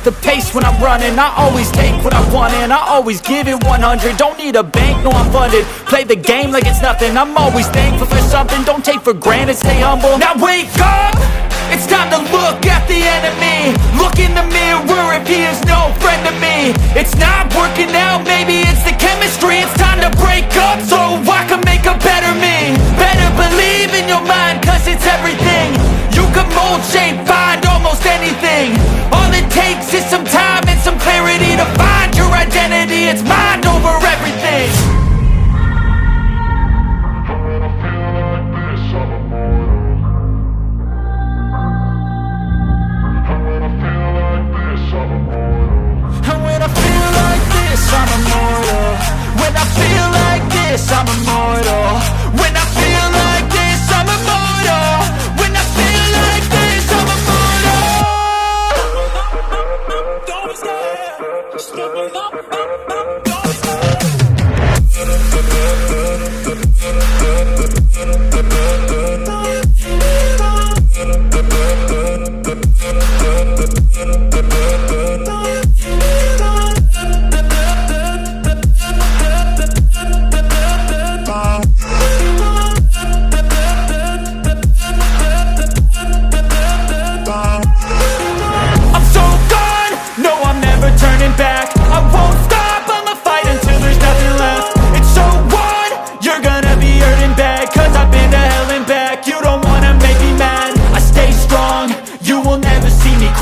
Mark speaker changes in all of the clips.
Speaker 1: the pace when I'm running. I always take what I want and I always give it 100. Don't need a bank, no I'm funded. Play the game like it's nothing. I'm always thankful for something. Don't take for granted, stay humble. Now wake up! It's time to look at the enemy. Look in the mirror if he is no friend to me. It's not working out, maybe it's the chemistry. It's time to break up so I can make a better me. Better believe in your mind, cause it's everything. You can mold, shape, find almost anything. All it takes is some time and some clarity to find your identity. It's mind over everything. I'm immortal. When I feel like this, I'm immortal. When I feel like this, I'm immortal. When I feel like this, I'm immortal. Don't be scared. Just level up. Don't be scared.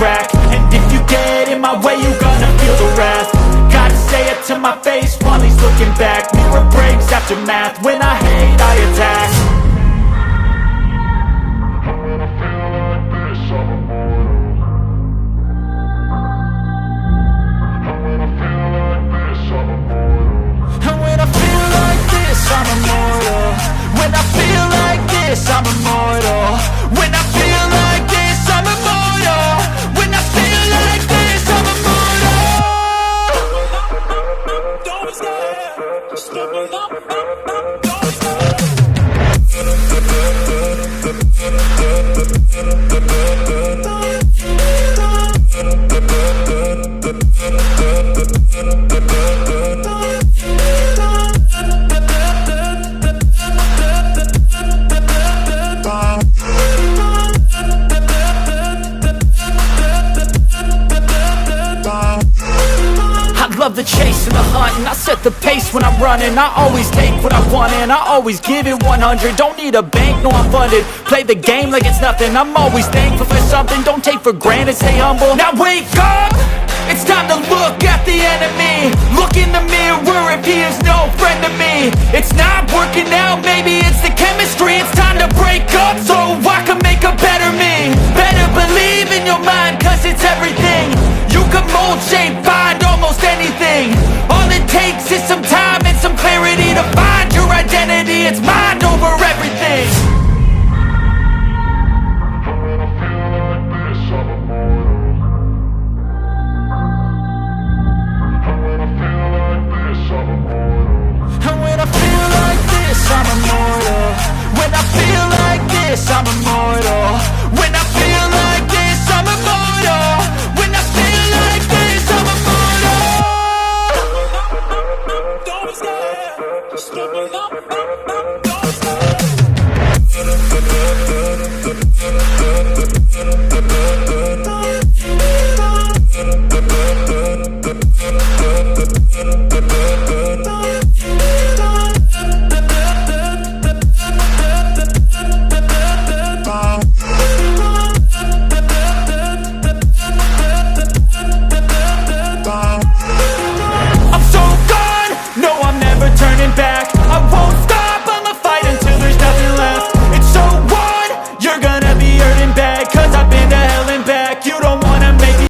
Speaker 1: And if you get in my way, you gonna feel the wrath. Gotta say it to my face while he's looking back. Mirror breaks after math. When I hate, I attack. When I feel like this, I'm immortal. When I feel like this, I'm immortal. And when I feel like this, I'm immortal. When I feel like this, I'm immortal. When I feel like this, I'm immortal. When I feel like this, I'm immortal. Don't be scared. Just level up. Don't be scared. Love the chase and the hunt, and I set the pace when I'm running. I always take what I want and I always give it 100. Don't need a bank, no I'm funded. Play the game like it's nothing. I'm always thankful for something. Don't take for granted, stay humble. Now wake up! It's time to look at the enemy. Look in the mirror if he is no friend to me. It's not working out, maybe it's the chemistry. It's time to break up so I can make a better me. Better believe in your mind, cause it's everything. You can mold, shape, find